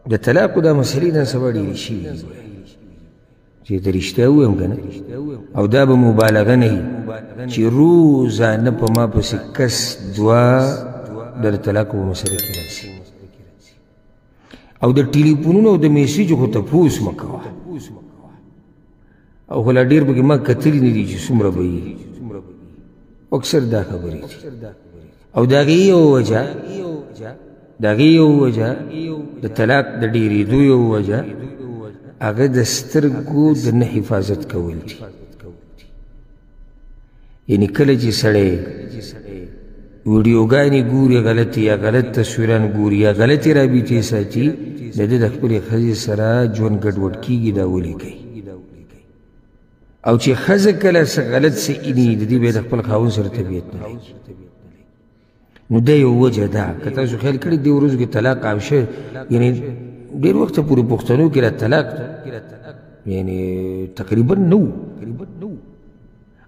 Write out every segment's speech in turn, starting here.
د طلاقو دا مسلې نن سبا ډېرې شوي دي چې د رښتیا ووایم که نه او دا به مبالغه نه وي چې روزانه په ما پسې کس دوه د طلاقو په مسله کې راشي او د ټلیفونونو او د میسیجو خو تپوس مه کوه او خو لا ډېر پکې ما کتلي نه دي چې څومره به وي اکثر دا خبرې دي او د هغې یو وجه د طلاق د ډېرېدو یو وجه هغه د سترګو د نه حفاظت کول دي یعنې کله چې سړی ویډیوګانې ګوري غلطې یا غلط تصویران ګوري یا غلطې رابطې ساتي د ده د خپلې ښځې سره ژوند ګډوډ کېږي دا ولې کوي او چې ښځه کله څه غلط څه ویني د دې بیا د خپل خاوند سره طبیعت نه لري نو دا یو وجه ده که تاسو خیال کړي دې ورځو کې طلاق عام شوی یعنې ډېر وخته پورې پښتنو کې را طلاق یعنې تقریبا نه و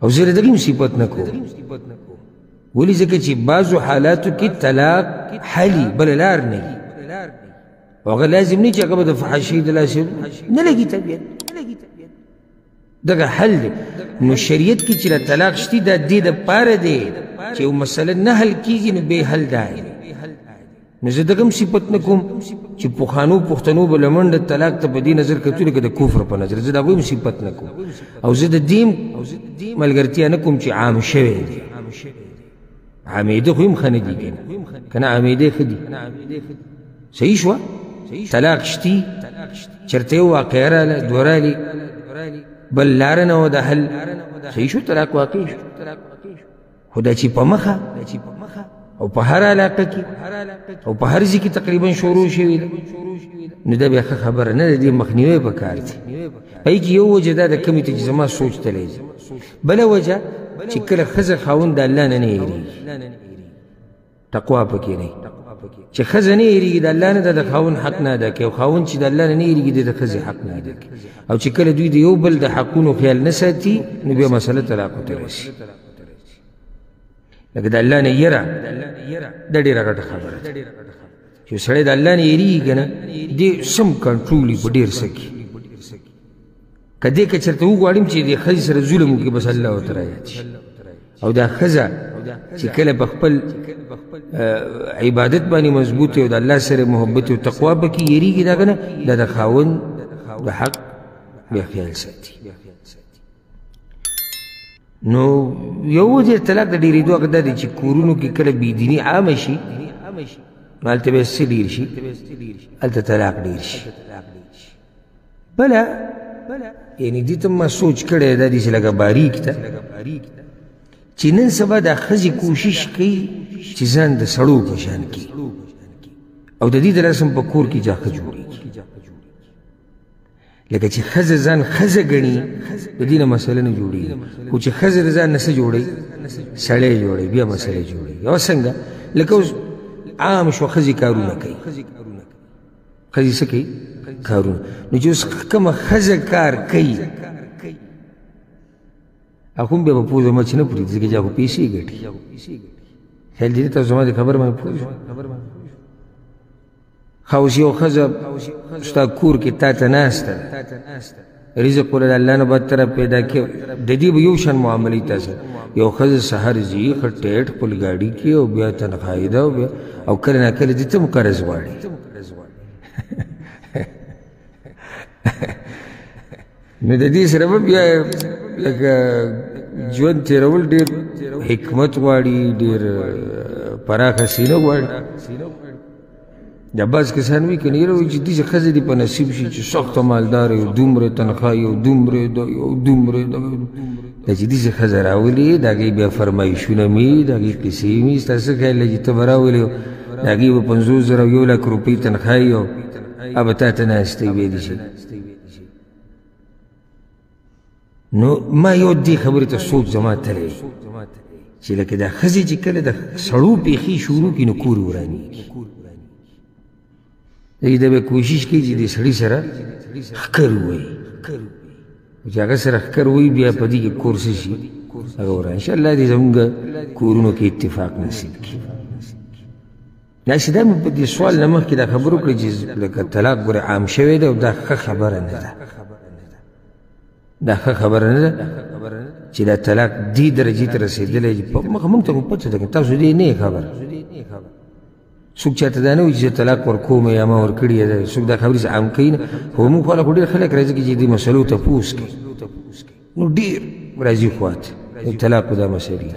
او زه د دغې مصیبت نه کوم ولې ځکه چې بعضو حالاتو کې طلاق حلي بله لار نه وي او هغه لازم نه چې هغه به د فحاشۍ د لاسې نه لګي طبیعت دغه حل دی نو شریعت کې چې طلاق شتي دا دې دپاره دی چې یو مسله نه حل کېږي نو بې حل دا نو زه دغه صفت نه کوم چې پخوانو پښتنو به له منډه طلاق ته په دې نظر کتو لکه د کفر په نظر زه د هغوی صفت نه کوم او زه د دې ملګرتیا نه کوم چې عام شوی دی عامېده خو هم ښه نه دي که نه عامېدې ښه دي صحیح شوه طلاق شتي چېرته یو واقعه راله دوه رالې بل لاره نه وه د حل صحیح شو طلاق واقع شو خو دا چې په مخه او په هر علاقه کې او په هر ځای کې تقریبا شروع شوې ده نو دا بیا ښه خبره نه ده دې مخنیوی پکار دی پای کې یو وجه دا د کمې ته چې زما سوچ تلی ځي بله وجه چې کله ښځه خاوند د الله نه نه هېرېږي تقوا پکې نه چې ښځه نه هېرېږي د الله نه د خاوند حق نه ادا کوي او خاوند چې د الله نه نه هېرېږي د ښځې حق نه ادا کوي او چې کله دوی د یو بل د حقونو خیال نه ساتي نو بیا مسله طلاقو ته رسي لکه د الله نه یره دا ډېره غټه خبره ده چې سړی د الله نه هېرېږي که نه دې سم کنټرول وي په ډېر څه کې که دې که چېرته وغواړم چې د ښځې سره ظلم وکړي بس الله ورته رایاد شي او دا ښځه چې کله په خپل عبادت باندې مضبوط او د الله سره محبت او تقوا پکې یېرېږي دا که نه دا د خاوند د حق بیا خیال ساتي نو یو وجه طلاق د ډېرېدو هغه دا دی چې کورونو کې کله بېدیني عامه شي نو هلته بیا څه ډېر شي هلته طلاق ډېر شي بله یعنې دې ته ما سوچ کړی دا داسې لکه باریک ته چې نن سبا دا ښځې کوشش کوي چې ځان د سړو په شان کړي او د دې د لاسه په کور کې جاښه جوړېږي لکه چې ښځه ځان ښځه ګڼي د دې نه مسله نه جوړېږي خو چې ښځه د ځان نه څه جوړوي سړی جوړوي بیا مسله جوړېږي او څنګه لکه اوس عام شو ښځې کارونه کوي ښځې څه کوي کارونه نو چې اوس کومه ښځه کار کوي هغه هم بیا به پوزه مچ نه پرېږدي ځکه چې هغه پیسې ګټي خیال دې تاسو زما د خبر باندې پوه شو ښه اوس یو ښځه ستا کور کې تا ته ناسته ده رزق له د الله نه بد طرف پیدا کړي د دې به یو شان معاملې تاسو یو ښځه سهار ځي ښه ټیټ خپل ګاډي کې او بیا تنخواهي ده او کله نه کله دې ته هم قرض غواړي نو د دې سره به بیا لکه ژوند تېرول ډېر حکمت غواړي ډېر پراخه سینه غواړي دا بعض کسان وایي که نه یاره وایي چې داسې ښځه دې په نصیب شي چې سخته مالداره یو دومره تنخواه یو دومره ده یو دومره ده دا چې داسې ښځه راولي د هغې بیا فرمایشونه مې د هغې قصې مې ستا څه خیال دی چې ته به راولې د هغې به 50,000 او 1,00,000 روپۍ تنخواهي او هغه به تا ته ناستې ویې دي شي نو ما یو دې خبرې ته سوچ زما تلی چې لکه دا ښځې چې کله د سړو پیښې شروع کړي نو کور ورانېږي دا به کوشش کوي چې دې سړي سره ښکر ووایي چې هغه سره ښکر ووایي بیا په دې کې کور څه شي هغه وران انشاءالله دې زمونږ کورونو کې اتفاق نصیب کړي داسې دا مې په دې سوال نه مخکې دا خبره وکړه چې لکه طلاق ګورې عام شوی دی او دا ښه خبره نه ده دا ښه خبره نه ده چې دا طلاق دې درجې ته رسېدلی چې موږ ته خو پته ده که تاسو دې نه یې خبر څوک چاته دا نه وایي چې طلاق ورکوم یا ما ورکړې ده څوک دا خبرې عام کوي نه خو موږ خو خو ډېر خلک راځي چې دې مسلو تپوس کوي نو ډېر راځي خواته طلاق دا مسلې